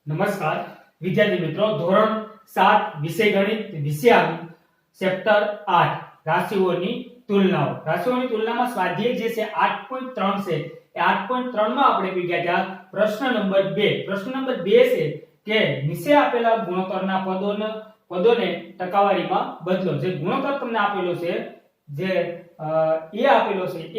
નમસ્કાર વિદ્યાર્થી મિત્રો, ધોરણ 7 વિષય ગણિત વિષયાંક ચેપ્ટર 8 રાશિઓની તુલનાઓ. રાશિઓની તુલનામાં સ્વાધ્યાય જે છે 8.3 છે. એ 8.3 માં આપણે ભેગા થયા પ્રશ્ન નંબર 2. પ્રશ્ન નંબર 2 છે કે નીચે આપેલા ગુણોત્તરના પદોને ટકાવારીમાં બદલો. જે ગુણોત્તર તમને આપેલો છે, જે એ આપેલો છે, એ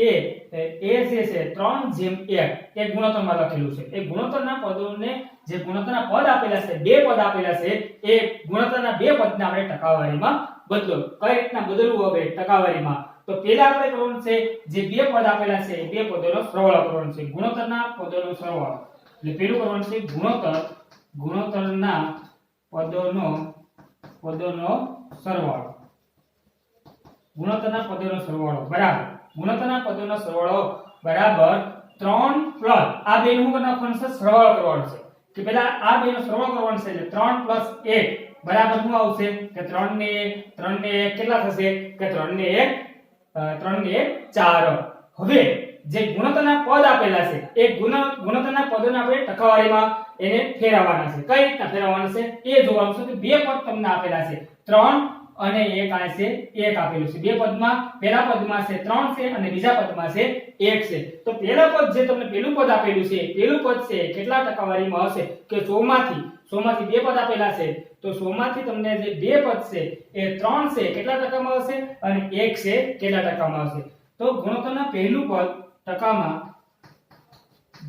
જે છે 3:1 એ ગુણોત્તરમાં લખેલું છે. એ ગુણોત્તરના પદોને, જે ગુણોત્તરના પદ આપેલા છે, બે પદ આપેલા છે, એ ગુણોત્તરના બે પદને આપણે ટકાવારીમાં બદલો. કઈ રીતના બદલવું હવે ટકાવારીમાં? તો પહેલા આપણે કરવાનું છે, જે બે પદ આપેલા છે એ બે પદોનો સરવાળો કરવાનો છે. ગુણોત્તરના પદોનો સરવાળો. એટલે પહેલું કરવાનું છે ગુણોત્તરના પદોનો સરવાળો. ગુણોત્તરના પદોનો સરવાળો બરાબર ગુણોત્તરના પદોનો સરવાળો બરાબર 3 પ્લસ આ બેનું શું નાખવાનું છે? સરવાળો કરવાનો છે. કે પહેલા આ બેનો સરવાળો કરવાનો છે, એટલે 3 + 1 બરાબર શું આવશે? કે 3 ને 1 કેટલા થશે? કે 3 ને 1 4. હવે જે ગુણોત્તરના પદ આપેલા છે, એ ગુણોત્તરના પદોને આપણે ટકાવારીમાં એને ફેરવવાના છે. કઈ રીતના ફેરવવાના છે એ જોવાનું છે. કે બે પદ તમને આપેલા છે, 3 અને 1 આ છે 1 આપેલું છે. બે પદમાં પહેલા પદમાં છે 3 છે અને બીજા પદમાં છે 1 છે. તો પહેલા પદ, જે તમને પહેલું પદ આપેલું છે, પહેલું પદ છે કેટલા ટકાવારીમાં હશે? કે 100 માંથી બે પદ આપેલા છે, તો 100 માંથી તમને જે બે પદ છે એ 3 છે કેટલા ટકામાં હશે અને 1 છે કેટલા ટકામાં હશે? તો ગુણોત્તરના પહેલું પદ ટકામાં,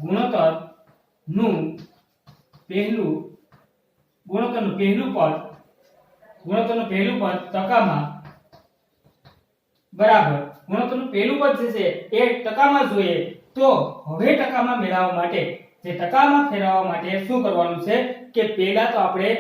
ગુણોત્તરનું પહેલું પદ ટકામાં બરાબર ગુણોત્તરનું પહેલું પદ જે છે એ ટકામાં જોઈએ. તો હવે ટકામાં મેળવવા માટે, જે ટકામાં ફેરવવા માટે શું કરવાનું છે? કે પહેલા તો આપણે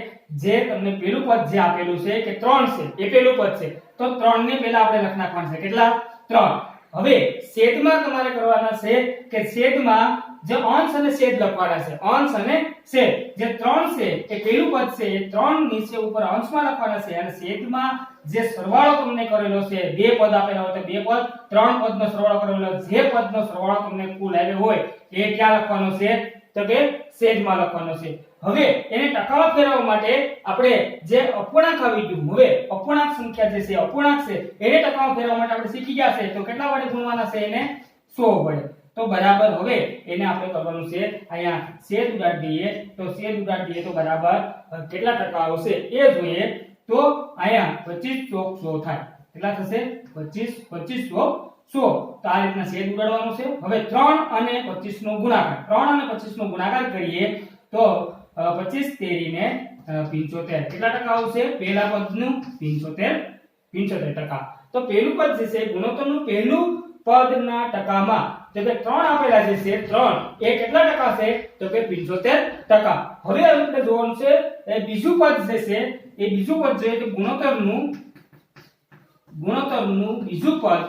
જે તમને પહેલું પદ જે આપેલું છે કે 3 છે, એ પહેલું પદ છે, તો 3 ને પહેલા આપણે લખ નાખવાનું છે. કેટલા? 3. હવે છેદમાં તમારે કરવાના છે કે છેદમાં જે અંશ અને છેદ લખવાના છે. અંશ અને છેદ. જે 3 છે એ પહેલું પદ છે, એ 3 નીચે ઉપર અંશમાં લખવાના છે અને છેદમાં જે સરવાળો તમને કરેલો છે, બે પદ આપેલા હોય તો બે પદ, 3 પદનો સરવાળો કરેલો, જે પદનો સરવાળો તમને કુલ આવ્યો હોય એ ક્યાં લખવાનો છે? તો કે છેદમાં લખવાનો છે. હવે એને ટકામાં ફેરવવા માટે આપણે જે અપૂર્ણાંક આવી ગયું, હવે અપૂર્ણાંક સંખ્યા જે છે, અપૂર્ણાંક છે, એને ટકામાં ફેરવવા માટે આપણે શીખી ગયા છે. તો કેટલા વડે ગુણવાના છે? એને 100 વડે. તો બરાબર હવે એને આપણે કરવાનું છે, અહીંયા છેદ ઉડાડી દઈએ. તો છેદ ઉડાડી દઈએ તો બરાબર કેટલા ટકા આવશે એ જોઈએ. તો અહીંયા 25 ચોક 100 થાય. કેટલા થશે? 25 ચોક 100. તો આ રીતના છેદ ઉડાડવાનો છે. હવે 3 અને 25 નો ગુણાકાર, 3 અને 25 નો ગુણાકાર કરીએ તો 25 તેરીને 75. કેટલા ટકા આવશે? પહેલા પદનું 75%. તો પહેલું પદ જે છે, ગુણોત્તરનું પહેલું પદના ટકામાં, તો કે 3 આપેલા જે છે 3, એ કેટલા ટકા છે? તો કે 75%. હવે આપણે જોવાનું છે એ બીજું પદ જે છે, એ બીજું પદ જોઈએ કે ગુણોત્તરનું બીજું પદ,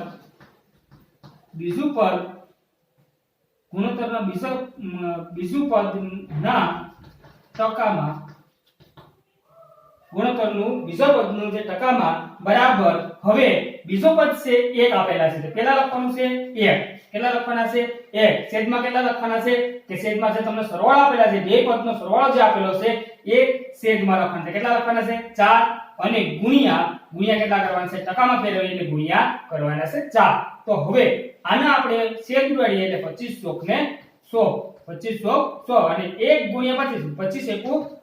ગુણોત્તરના બીજું પદના ટકામાં, ગુણોત્તરનું બીજા પદનું જે ટકામાં બરાબર, હવે બીજો પદ છે 1 આપેલા છે, તો પહેલા લખવાનું છે 1. કેટલા લખવાના છે? 1. છેદમાં કેટલા લખવાના છે? કે છેદમાં જે તમને સરવાળો આપેલા છે, બે પદનો સરવાળો જે આપેલો છે એ છેદમાં લખવાના છે. કેટલા લખવાના છે? 4. અને ગુણ્યા કેટલા કરવાના છે? ટકામાં ફેરવીને એટલે ગુણ્યા કરવાના છે 4. તો હવે આના આપણે છેદ ઉડાડીએ એટલે 25 ચોક ને 100. 25 ચોક 100 અને 1 ગુણ્યા 25,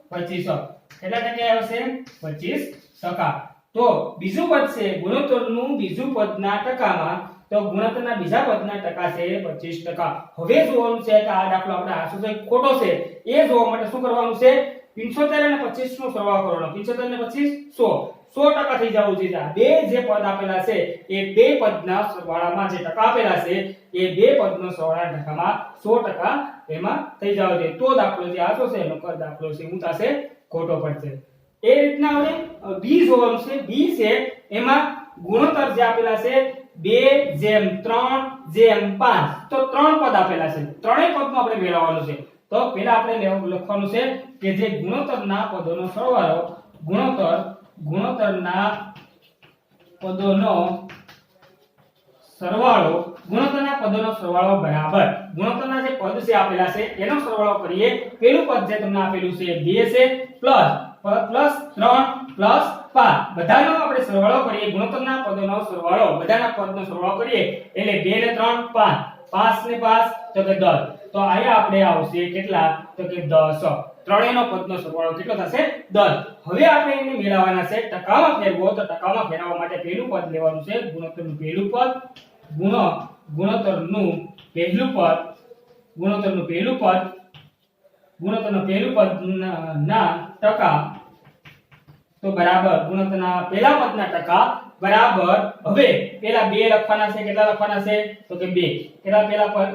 25 કેટલા ટકા આવશે? 25%. તો બીજું પદ છે ગુણોત્તરનું બીજું પદના ટકામાં, તો ગુણોત્તરના બીજા પદના ટકા છે 25%. હવે જોવાનું છે કે આ દાખલો આપણે સાચો છે ખોટો છે એ જોવા માટે શું કરવાનું છે? 75 અને 25 નો સરવાળો કરવાનો. 75 અને 25 100% થઈ જવું જોઈએ. આ બે જે પદ આપેલા છે એ બે પદના સરવાળામાં જે ટકા આપેલા છે એ બે પદનો સરવાળાના ટકામાં 100% એમાં થઈ જવું જોઈએ. તો દાખલો જે સાચો છે એનો દાખલો છે હું થશે ખોટો પડશે. એ રીતના હવે બી જોવાનું છે. બી છે એમાં ગુણોત્તર જે આપેલા છે 2:3:5, તો 3 પદ આપેલા છે. ત્રણેય પદનું આપણે મેળવવાનું છે. તો પહેલા આપણે લખવાનું છે કે જે ગુણોત્તરના પદોનો સરવાળો, ગુણોત્તરના પદોનો સરવાળો ગુણોત્તરના પદોનો સરવાળો બરાબર ગુણોત્તરના જે પદ છે આપેલા છે એનો સરવાળો કરીએ પેલું પદ જે તમને આપેલું છે 2 છે પ્લસ 3 પ્લસ 5 બધાનો આપણે સરવાળો કરીએ ગુણોત્તરના પદોનો સરવાળો બધાના પદનો સરવાળો કરીએ એટલે 2 ને 3 5 5 ને 5 તો કે 10 તો અહીંયા આપણે આવશે કેટલા તો કે 10 ત્રણેયનો પદનો સરવાળો કેટલો થશે 10 હવે આપણે એને મેળવવાના છે ટકામાં ફેરવો તો ટકામાં ફેરવવા માટે પહેલું પદ લેવાનું છે ગુણોત્તરનું પહેલું પદ ગુણોત્તરનું પહેલું પદ ના ટકા તો બરાબર ગુણોત્તરના પહેલા પદના ટકા બરાબર હવે પેલા 2 લખવાના છે કેટલા લખવાના છે તો કે 2 કેટલા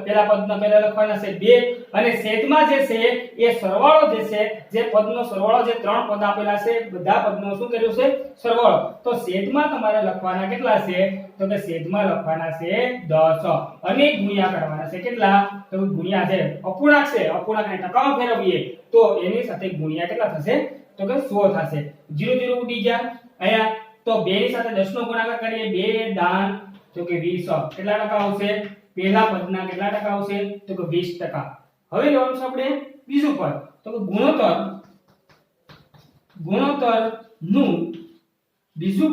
પેલા પદના પહેલા લખવાના છે 2 અને છેદમાં જે છે એ સરવાળો જે છે જે પદનો સરવાળો જે ત્રણ પદ આપેલા છે બધા પદનો શું કર્યું છે સરવાળો તો છેદમાં તમારે લખવાના કેટલા છે તો કે છેદમાં લખવાના છે 10 અને ગુણ્યા કરવાના છે કેટલા તો ગુણ્યા છે અપૂર્ણાંકને ટકામાં ફેરવીએ તો એની સાથે ગુણ્યા કેટલા થશે તો કે 100 થશે 0 0 ઉડી ગયા અહીંયા તો 2 ની સાથે 10 નો ગુણાકાર કરીએ 2 દાન તો કે 20 કેટલા ટકા આવશે પહેલા પદના કેટલા ટકા આવશે તો કે 20%. હવે લેવાનું છે આપણે બીજું પદ તો કે ગુણોત્તરનું બીજું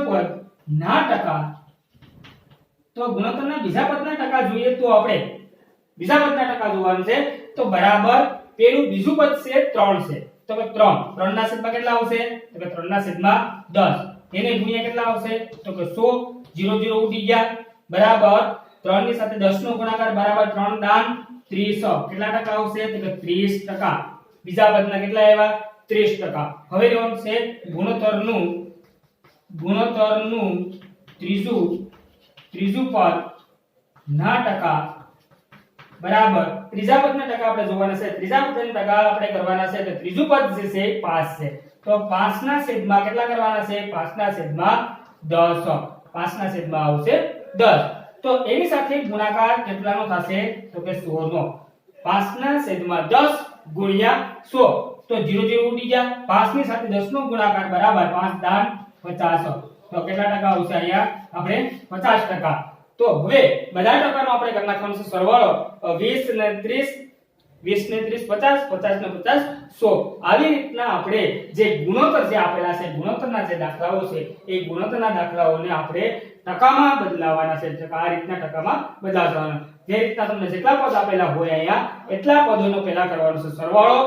પદ ના ટકા તો ગુણોત્તરના બીજા પદના ટકા જોઈએ તો આપણે બીજા પદના ટકા જોવાનું છે તો બરાબર પેલું બીજું પદ છે 3 છે તો કે 3 ના છેદમાં કેટલા આવશે તો કે 3 ના છેદમાં 10 એને ગુણ્યા કેટલા આવશે તો કે 100 0 0 ઉડી ગયા બરાબર 3 ની સાથે 10 નો ગુણાકાર બરાબર 3 દાન 30 કેટલા ટકા આવશે તો કે 30%. બીજા પદના કેટલા આવ્યા 30%. હવે લેવાનું છે ગુણોત્તરનું ત્રીજું પદ ના ટકા બરાબર ત્રીજા પદના ટકા આપણે જોવાના છે ત્રીજા પદના ટકા આપણે કરવાના છે તો ત્રીજું પદ જે છે 5 છે તો 5 ના છેદમાં કેટલા કરવાના છે 5 ના છેદમાં 10 5 ના છેદમાં આવશે 10 તો એની સાથે ગુણાકાર કેટલાનો થશે તો કે 100 નો 5 ના છેદમાં 10 ગુણ્યા 100 તો 0 0 ઉડી ગયા 5 ની સાથે 10 નો ગુણાકાર બરાબર 5 દાન 50 તો કેટલા ટકા આવશે અહીંયા આપણે 50%. તો હવે બધા ટકાનો આપણે કરી નાખવાનો છે સરવાળો 20 ને 30 50 50 ને 50 100 આવી રીતના આપણે જે ગુણોત્તર જે આપેલા છે ગુણોત્તરના જે દાખલાઓ છે એ ગુણોત્તરના દાખલાઓને આપણે ટકામાં બદલાવવાના છે આ રીતના ટકામાં બદલાવવાના જે રીતના તમને જેટલા પદ આપેલા હોય અહીંયા એટલા પદોનો પહેલા કરવાનો છે સરવાળો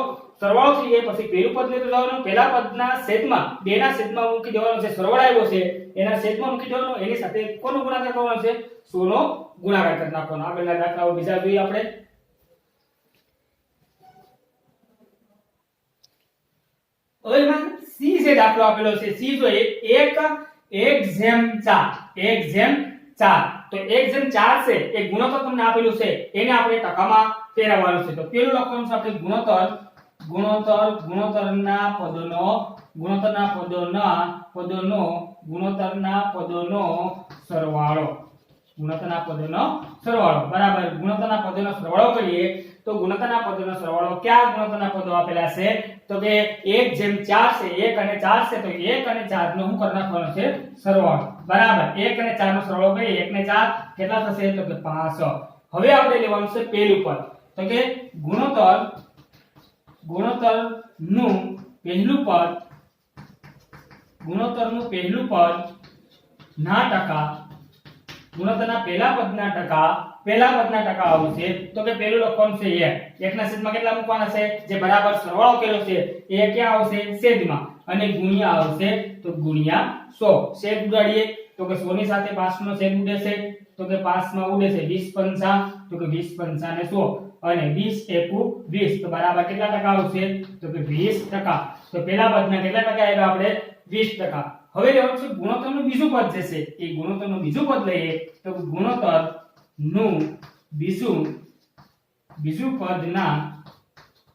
થઈ જાય પછી પહેલું પદ લેતો જવાનું પહેલા પદના છેદમાં 2 ના છેદમાં મૂકી દેવાનો છે સરવાળો આવ્યો છે એના છેદમાં મૂકી દેવાનો એની સાથે કોનો ગુણાકાર કરવાનો છે 100 નો ગુણાકાર કરી નાખવાનો આગળના દાખલાઓ બીજા જોઈએ આપણે હવે એમાં સી જે દાખલો આપેલો છે સી જોઈએ 1:4 તો 1:4 છે એ ગુણોત્તર તમને આપેલું છે એને આપણે ટકામાં ફેરવવાનું છે તો પેલું લખવાનું છે આપણે ગુણોત્તરના પદોનો સરવાળો બરાબર ગુણોત્તરના પદોનો સરવાળો કરીએ તો ગુણોત્તરના પદોનો સરવાળો કયા ગુણોત્તરના પદો આપેલા છે તો કે 1:4 છે 1 અને 4 છે તો 1 અને 4 નો શું કરી નાખવાનો છે સરવાળો બરાબર 1 અને 4 નો સરવાળો કરીએ 1 ને 4 કેટલા થશે તો કે 5 હવે આપણે લેવાનું છે પહેલું પદ તો કે ગુણોત્તરનું પહેલું પદ ના ટકા ગુણોત્તરના પહેલા પદના ટકા આવશે તો કે પહેલું લખવાનું છે 1 ના છેદમાં કેટલા મૂકવાના છે જે બરાબર સરવાળો કર્યો છે એ ક્યાં આવશે છેદમાં અને ગુણ્યા આવશે તો ગુણ્યા 100 છેદ ઉડાડીએ તો કે 100 ની સાથે 5 નો છેદ ઉડે છે તો કે 5 માં ઉડે છે 20 પંચા તો કે 20 પંચા ને 100 અને 20 એકુ 20 તો બરાબર કેટલા ટકા આવશે તો કે 20%. તો પહેલા પદના કેટલા ટકા આવ્યા આપણે 20%. હવે લેવાનું છે ગુણોત્તરનું બીજું પદ જે છે એ ગુણોત્તરનું બીજું પદ લઈએ તો ગુણોત્તરનું બીજું પદના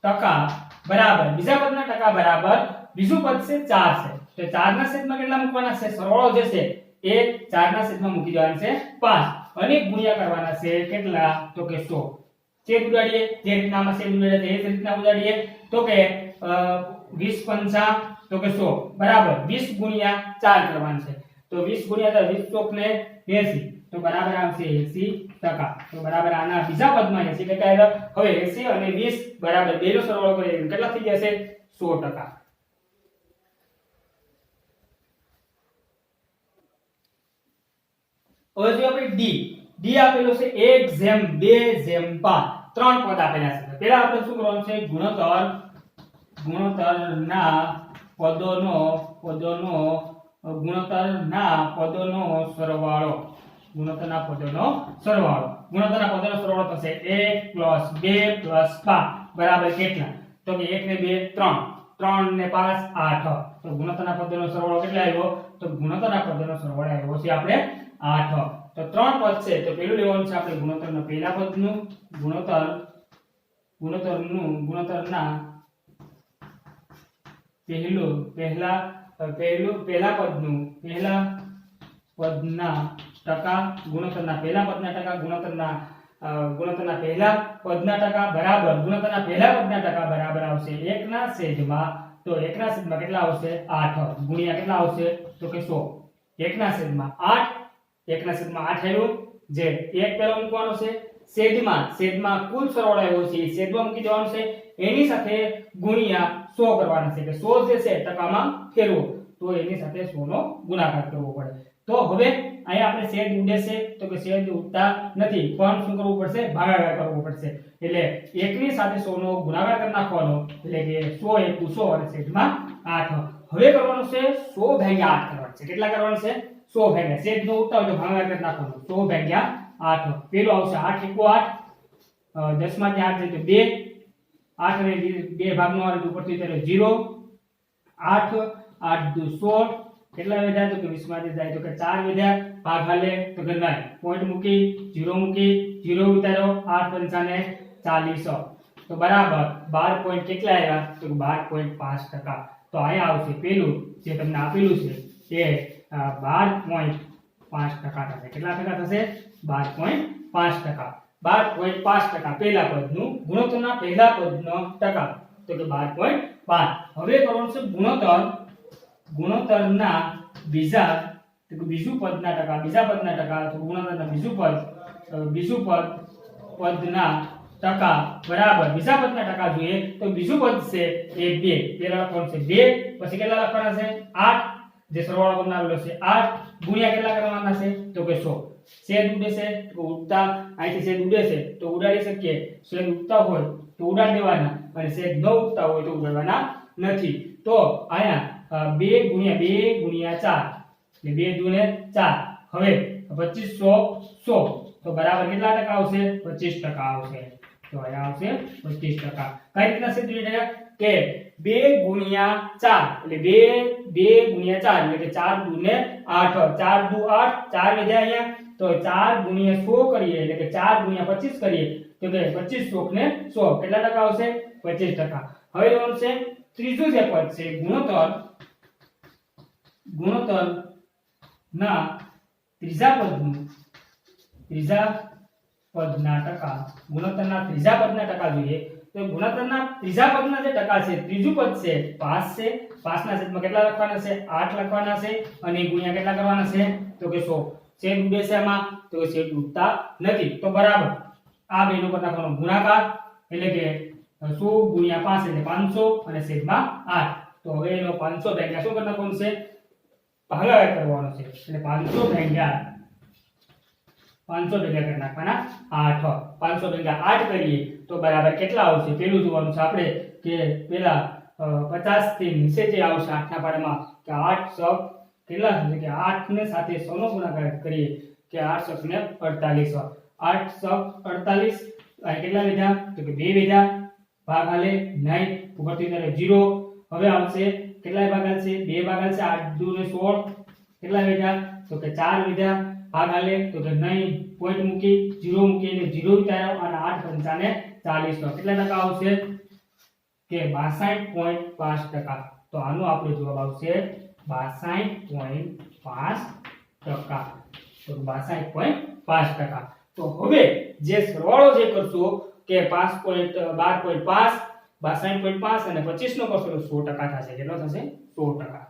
ટકા બરાબર બીજા પદના ટકા બરાબર બીજું પદ છે 4 છે તો 4 ના છેદમાં કેટલા મૂકવાના છે સરવાળો જે છે એ 4 ના છેદમાં મૂકી દેવાના છે 5 અને ગુણ્યા કરવાના છે કેટલા તો કે 100 છેદ ઉડાડીએ જે રીતના આમાં છેદ ઉડાડે છે એ જ રીતના ઉડાડીએ તો કે 20 પંચા તો કે 100 બરાબર 20 ગુણ્યા 4 કરવાનું છે તો 20 ગુણ્યા 20 ચોક ને 80 તો બરાબર આવશે 80%. તો બરાબર આના બીજા પદમાં 80 ટકા આવ્યા. હવે 80 અને 20 બરાબર બેનો સરવાળો કરીએ કેટલા થઈ જશે 100%. હવે જો આપણે ડી આપેલું છે 1:2:5 ત્રણ પદ આપેલા છે. પહેલા આપણે શું કરવાનું છે ગુણોત્તરના પદોનો સરવાળો. ગુણોત્તરના પદોનો સરવાળો થશે 1 + 2 + 5 બરાબર કેટલા? તો કે 1 ને 2 3 3 ને 5 8. તો ગુણોત્તરના પદોનો સરવાળો કેટલા આવ્યો? તો ગુણોત્તરના પદોનો સરવાળો આવ્યો છે આપણે 8. તો ત્રણ પદ છે તો પેલું લેવાનું છે આપણે ગુણોત્તરના પહેલા પદનું ગુણોત્તરના પહેલા પદના ટકા ગુણોત્તરના પહેલા પદના ટકા ગુણોત્તરના પહેલા પદના ટકા બરાબર ગુણોત્તરના પહેલા પદના ટકા બરાબર આવશે 1/માં. તો 1/માં કેટલા આવશે 8 ગુણ્યા કેટલા આવશે તો કે 100. 1/8 1/8 આવ્યું જે 1 પહેલો મૂકવાનો છે છેદમાં કુલ સરવાળો આવ્યો છે છેદમાં મૂકી દેવાનો છે એની સાથે ગુણ્યા 100 કરવાના છે કે 100 જે છે ટકામાં ફેરવો તો એની સાથે 100 નો ગુણાકાર કરવો પડે. તો હવે અહીંયા આપણે છેદ ઉડે છે તો કે છેદ ઉડતા નથી પણ શું કરવું પડશે ભાગાકાર કરવો પડશે. એટલે 1 ની સાથે 100 નો ગુણાકાર કરી નાખવાનો એટલે કે 100 * 100 અને છેદમાં 8. હવે કરવાનું છે 100/8 કરવાનું છે. કેટલા કરવાનું છે 100 છેદ નો ઉડતા હોય તો ભાગાકાર કરી નાખવાનો 100/8. પેલો આવશે 8 * 8 10 માંથી 8 જાય તો 2 8 ને 2 ભાગનો આવે તો ઉપરથી ત્યારે 0 8 8 * 2 16 કેટલા વધ્યા તો કે 20 માંથી જાય તો કે 4 વધ્યા ભાગ હાલે તો કે 9 પોઈન્ટ મૂકી 0 ઉતાર્યો 8 × 5 = 40. તો બરાબર 12 પોઈન્ટ કેટલા આવ્યા તો 12.5%. તો અહીંયા આવશે પેલું જે તમને આપેલું છે એ 12.5% થશે. કેટલા ટકા થશે 12.5%. 12.5% પહેલા પદનું ગુણોત્તરના પહેલા પદનો ટકા તો કે 12.5. હવે કરવાનું છે ગુણોત્તરના બીજું પદના ટકા તો ગુણોત્તરના બીજું પદના ટકા બરાબર બીજા પદના ટકા જોઈએ તો બીજું પદ છે એ 2 પહેલા લખવાનું છે 2 પછી કેટલા લખવાના છે 8 જે સરવાળો બનાવેલો છે 8 ગુણ્યા કેટલા કરવાના છે તો કે 100. છેદ ઉડે છે તો ઉડતા અહીંથી છેદ ઉડે છે તો ઉડાડી શકીએ. છેદ ઉડતા હોય તો ઉડાડી દેવાના અને છેદ ન ઉડતા હોય તો ઉડાડવાના નથી. તો અહીંયા 2 × 4 એટલે 2 × 4 હવે 2500 તો બરાબર કેટલા ટકા આવશે 25% આવશે. તો અહીંયા આવશે 25%. કઈ રીતના છેદ ઉડ્યા કે 2 × 4 એટલે 2 × 4 એટલે કે 4 × 2 = 8 4 × 2 = 8 4 વધ્યા અહીંયા તો 4 × 100 કરીએ એટલે કે 4 × 25 કરીએ તો કે 25 ને 100 કેટલા ટકા આવશે 25%. હવે લેવાનું છે ત્રીજું જે પદ છે ગુણોત્તરના ત્રીજા પદના ટકા ગુણોત્તરના ત્રીજા પદના ટકા જોઈએ તો ગુણોત્તરના ત્રીજા પદના જે ટકા છે ત્રીજું પદ છે 5 છે 5 ના છેદમાં કેટલા લખવાના છે 8 લખવાના છે અને ગુણ્યા કેટલા કરવાના છે તો કે 100. છેદ ઉડે છે આમાં તો છેદ ઉડતા નથી તો બરાબર આ બેનો પર નાખવાનો ગુણાકાર એટલે કે 100 × 5 એટલે 500 અને છેદમાં 8. તો હવે એનો 500 ભાગ્યા શું કરી નાખવાનું છે ભાગાકાર કરવાનો છે એટલે 500 ભાગ્યા કરી નાખવાના 8. 500 ભાગ્યા 8 કરીએ તો બરાબર કેટલા આવશે પેલું જોવાનું છે આપણે કે પેલા 50 થી નીચે જે આવશે 8 ના પાડામાં કે 8 સબ કેટલા થશે કે 8 ને સાથે 100 નો ગુણાકાર કરીએ કે 8 સબ ને 48 8 સબ 48 આ કેટલા વધ્યા તો કે 2 વધ્યા ભાગ હાલે 9 ઉપરથી ત્યારે 0 હવે આવશે કેટલા ભાગ હાલશે 2 ભાગ હાલશે 8 × 2 = 16 કેટલા વધ્યા તો કે 4 વધ્યા ભાગ હાલે તો કે 9 પોઈન્ટ મૂકી 0 મૂકી અને 0 ઉતાર્યો અને 8 × 5 = 40 કેટલા ટકા આવશે કે 62.5%. તો આનો આપણો જવાબ આવશે 62.5%. તો 62.5%. તો હવે જે સરવાળો જે કરશો કે 12.5 62.5 અને 25 નો કરશો તો 100% થશે. કેટલો થશે 100%.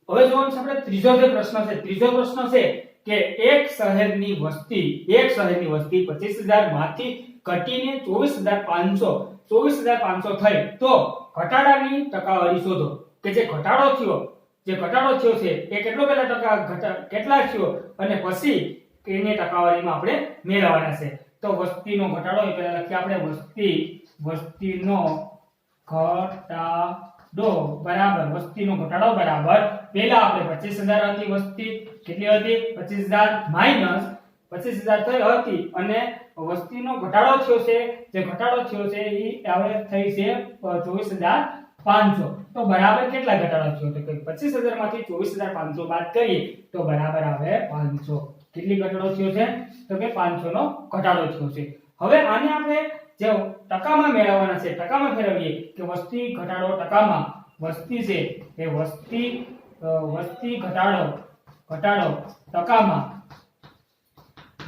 હવે જોવાનું છે આપણે ત્રીજો જે પ્રશ્ન છે, ત્રીજો પ્રશ્ન છે કે એક શહેરની વસ્તી 25000 માંથી ઘટીને 24500 થઈ તો ઘટાડાની ટકાવારી શોધો કે જે ઘટાડો થયો છે એ કેટલો કેટલા થયો અને પછી એની ટકાવારીમાં આપણે મેળવવાના છે. તો વસ્તીનો ઘટાડો એ પહેલા લખીએ આપણે વસ્તીનો ઘટાડો બરાબર પહેલા આપણે 25000 હતી વસ્તી, કેટલી હતી 25000 માઈનસ 25000 થઈ હતી અને વસ્તીનો ઘટાડો થયો છે, જે ઘટાડો થયો છે એ આવે થઈ છે 24500. તો બરાબર કેટલા ઘટાડો થયો તો કે 25000 માંથી 24500 બાદ કરીએ તો બરાબર આવે 500. કેટલી ઘટાડો થયો છે તો કે 500 નો ઘટાડો થયો છે. હવે આને આપણે જે ટકામાં મેળવવાના છે, ટકામાં ફેરવીએ કે વસ્તી ઘટાડો ટકામાં, વસ્તી છે એ વસ્તી ઘટાડો ટકામાં,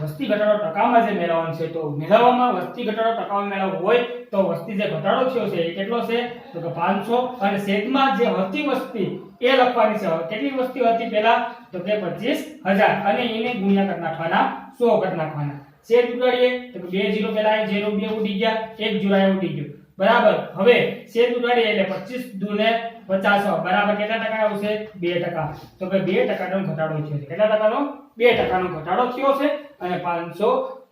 વસ્તી ઘટાડો ટકામાં જે મેળવવાનું છે તો મેળવવામાં વસ્તી ઘટાડો ટકામાં મેળવવું હોય તો વસ્તી જે ઘટાડો થયો છે એ કેટલો છે તો કે 500 અને છેદમાં જે હતી વસ્તી એ લખવાની છે. કેટલી વસ્તી હતી પહેલા તો કે 25000 અને એને ગુણ્યા કરી નાખવાના 100 કરી નાખવાના. છેદ ઉડાડીએ તો કે 2 0 પહેલા 0 2 ઉડી ગયા, 1 0 ઉડી ગયું બરાબર. હવે છેદ ઉડાડીએ એટલે 25 દુને 50 બરાબર કેટલા ટકા આવશે 2%. તો કે 2% નો ઘટાડો થયો છે. કેટલા ટકાનો 2% નો ઘટાડો થયો છે અને 500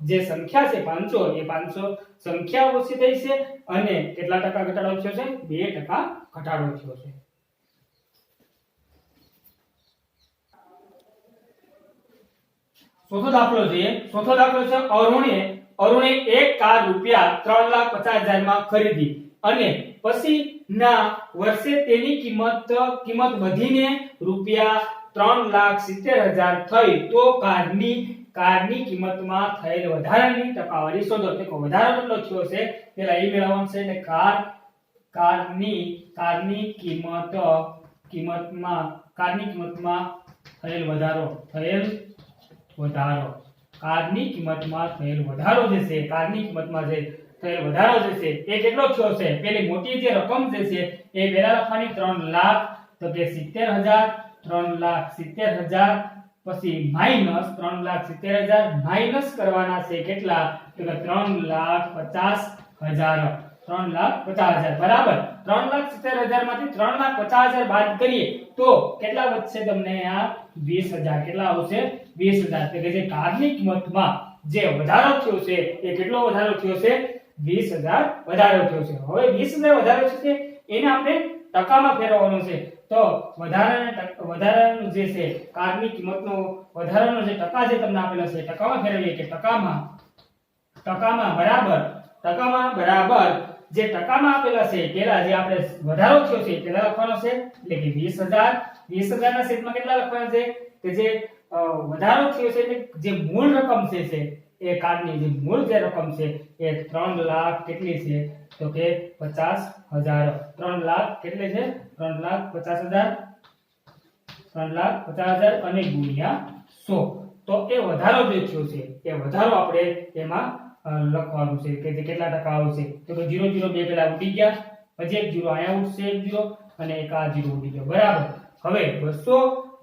જે સંખ્યા છે 500 એ 500 સંખ્યા ઓછી થઈ છે અને કેટલા ટકા ઘટાડો થયો છે 2% ઘટાડો થયો છે. ચોથો દાખલો જોઈએ. ચોથો દાખલો છે અરુણે એક કાર રૂપિયા 3,50,000 માં ખરીદી અને પછી ના વર્ષે તેની કિંમત વધીને રૂપિયા 3,70,000 થઈ તો કારની કિંમતમાં થયેલ વધારાની ટકાવારી શોધો. તો વધારો કેટલો થયો છે પેલા એ મેળવવાનું છે એટલે કારની કિંમતમાં થયેલ વધારો કારની કિંમતમાં થયેલ વધારો જે છે, કારની કિંમતમાં જે થયેલ વધારો જે છે એ કેટલો થયો છે. પેલી મોટી જે રકમ જે છે એ પહેલા લખવાની 3 લાખ તો કે 3,70,000 પછી માઈનસ 3,70,000 માઈનસ કરવાના છે કેટલા તો કે 3,50,000 બરાબર. 3,70,000 માંથી 3,50,000 બાદ કરીએ તો કેટલા વધશે તમને આ 20,000. કેટલા આવશે 20,000. એટલે કે જે કારની કિંમતમાં જે વધારો થયો છે એ કેટલો વધારો થયો છે 20,000 વધારો થયો છે. હવે 20,000 વધારો છે એને આપણે ટકામાં ફેરવવાનો છે. તો વધારાનું જે છે કારની કિંમતનો વધારાનો જે ટકા જે તમને આપેલો છે ટકામાં ફેરવીએ કે ટકામાં બરાબર જે ટકામાં આપેલા છે પેલા જે આપણે વધારો થયો છે પેલા લખવાનો છે એટલે કે 20,000 ના છેદમાં કેટલા લખવાના છે કે જે વધારો થયો છે એટલે જે મૂળ રકમ છે એ કારની જે મૂળ જે રકમ છે એ 3 લાખ કેટલી છે તો કે 50,000. 3 લાખ કેટલી છે 3,50,000 અને ગુણ્યા 100. તો એ વધારો જે થયો છે એ વધારો આપણે એમાં લખવાનું છે કે કેટલા ટકા આવશે તો કે 0 0 બે પેલા ઉડી ગયા, પછી એક 0 અહીંયા ઉડશે, એક 0 અને એક આ 0 ઉડી ગયો બરાબર. હવે 200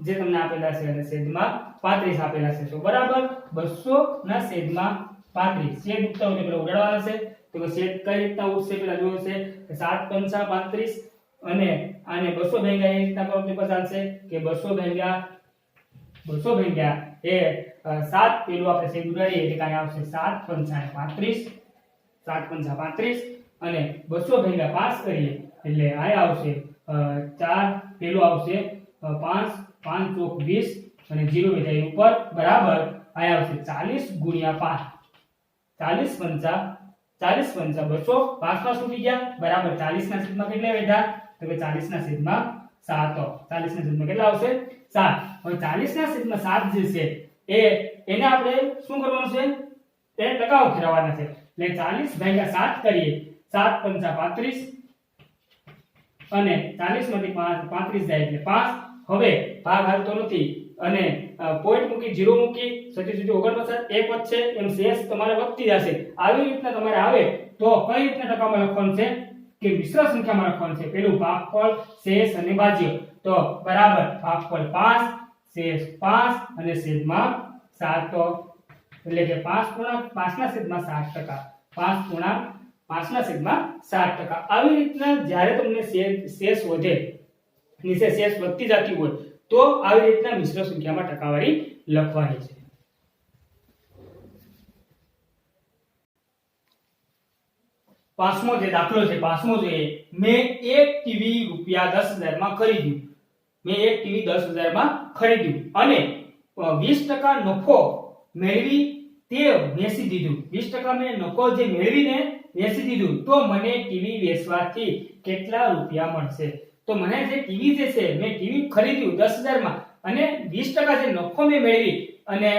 જે તમને આપેલા છે અને છેદમાં 35 આપેલા છે તો બરાબર 200 ના છેદમાં 35 છેદ ઉડતા હોય એટલે ઉડાડવાના છે. તો કે છેદ કઈ રીતના ઉડશે પેલા જોયું છે કે 7 5 35 અને આને 200 ભેગા એ રીતના કરો તો ચાલશે કે 200 ભેગા એ 7 પેલું આપણે છેદ ઉડાડીએ એટલે કાંઈ આવશે 7 5 35 અને 200 ભેગા 5 કરીએ એટલે આ આવશે 4 પેલું આવશે 5 5 ચોક 20 અને 0 વિધાય ઉપર બરાબર આ આવશે 40 ગુણ્યા 5 40 5 200 5 માં છૂટી ગયા બરાબર 40 ના છેદમાં કેટલા વધ્યા તો કે 40 ના છેદમાં 7 40 ના છેદમાં કેટલા આવશે 7. હવે 40 ના છેદમાં 7 જે છે એને આપણે શું કરવાનું છે તેને ટકામાં ફેરવવાના છે એટલે 40 ભાગ્યા 7 કરીએ 7 5 35 અને 40 માંથી 35 જાય એટલે 5. હવે ભાગ હાલતો નથી અને પોઈન્ટ મૂકી 0 મૂકી 37 49 એક વધશે એમ શેષ તમારે વધતી જશે. આવી રીતના તમારે આવે તો કઈ રીતના ટકામાં લખવાનું છે કે મિશ્ર સંખ્યામાં લખવાનું છે. પેલું ભાગફળ શેષ અને ભાજ્ય. તો બરાબર ભાગફળ 5 શેષ 5 અને છેદમાં 7 તો એટલે કે 5 પૂર્ણાંક 5 ના છેદમાં 7%, 5 પૂર્ણાંક 5 ના છેદમાં 7%. આવી રીતના જ્યારે તમને શેષ વધે, નીચે શેષ વધતી જતી હોય તો આવી રીતના મિશ્ર સંખ્યામાં ટકાવારી લખવાની છે. પાંચમો જે દાખલો છે, પાંચમો જોઈએ. મેં એક ટીવી રૂપિયા 10,000 માં ખરીદ્યું. મેં એક ટીવી 10,000 માં ખરીદ્યું અને 20% નફો મેળવી તે વેચી દીધું. 20% મેં નફો જે મેળવીને વેચી દીધું તો મને ટીવી વેચવાથી કેટલા રૂપિયા મળશે? તો મને જે ટીવી જે છે મેં ટીવી ખરીદ્યું 10,000 માં અને 20% જે નફો મેં મેળવી અને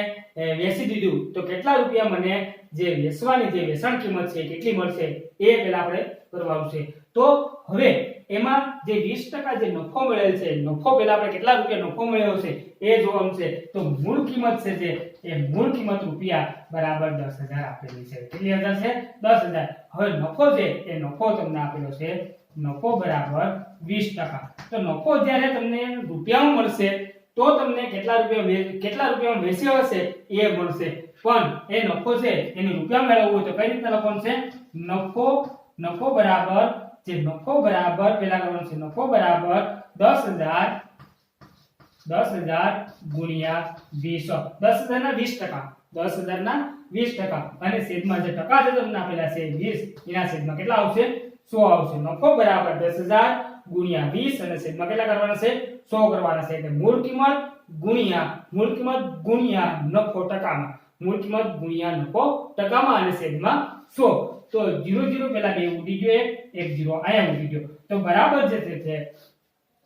વેચી દીધું તો કેટલા રૂપિયા મને જે વેચવાની જે વેચાણ કિંમત છે કેટલી મળશે એ પહેલા આપણે કરવાનું છે. તો હવે એમાં જે 20% જે નફો મળેલ છે, નફો પહેલા આપણે કેટલા રૂપિયા નફો મળ્યો છે એ જોવાનું છે. તો મૂળ કિંમત છે જે એ મૂળ કિંમત રૂપિયા બરાબર 10,000 આપેલી છે. કેટલી હજાર છે? 10,000. હવે નફો છે એ નફો તમને આપેલો છે, નફો બરાબર 20%. તો નફો જ્યારે તમને રૂપિયામાં મળશે તો તમને કેટલા રૂપિયામાં વેચ્યો હશે એ મળશે. પણ એ નફો છે એને રૂપિયામાં મેળવવું હોય તો કઈ રીતના લખવાનું છે? નફો બરાબર પેલા કરવાનું છે નફો બરાબર 10,000 ગુણ્યા 20. 10,000 ના 20%, 10,000 ના 20% અને છેદમાં જે ટકા છે તમને આપેલા છે 20, એના છેદમાં કેટલા આવશે? 100 આવશે. નફો બરાબર 10,000 ગુણ્યા 20 અને છેદમાં કેટલા કરવાના છે? 100 કરવાના છે. એટલે મૂળ કિંમત ગુણ્યા નફો ટકામાં, મૂળ કિંમત ગુણ્યા નફો ટકામાં અને છેદમાં 100. તો 0 પહેલા બે ઉડી ગયો, એક 0 આયા ઉડી ગયો. તો બરાબર જે છે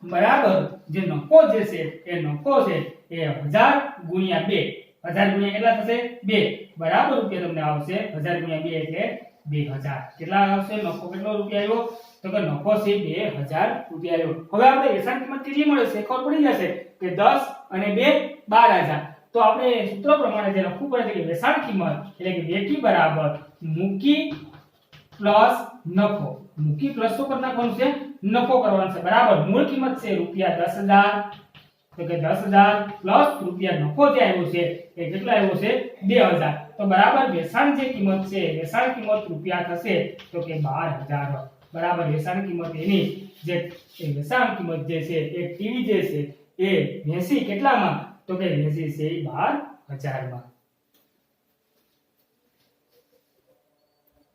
બરાબર જે નફો જે છે એ નફો છે એ 1000 ગુણ્યા 2, 1000 ગુણ્યા કેટલા થશે? 2 બરાબર રૂપિયા તમને આવશે. 1000 ગુણ્યા 2 એટલે 2000. કેટલા આવશે? નફો કેટલો રૂપિયા આવ્યો? તો કે નફો છે 2000 રૂપિયા આવ્યો. હવે આપણે વેચાણ કિંમત કેટલી મળે છે ખબર પડી જશે કે 10 અને 2 12,000. તો આપણે સૂત્ર પ્રમાણે જે લખવું પડે છે કે વેચાણ કિંમત એટલે કે બેકી બરાબર મૂકી પ્લસ નફો. મૂકી પ્લસ શું કરી નાખવાનું છે? નફો કરવાનો છે. બરાબર મૂળ કિંમત છે રૂપિયા 10,000 તો કે 10,000 પ્લસ રૂપિયા નફો જે આવ્યો છે એ કેટલો આવ્યો છે? 2,000. તો બરાબર વેચાણ જે કિંમત છે, વેચાણ કિંમત રૂપિયા થશે તો કે 12,000. બરાબર વેચાણ કિંમત એની જે વેચાણ કિંમત જે છે એ ટીવી જે છે એ વેચી કેટલામાં? તો કે વેચી છે 12,000 માં.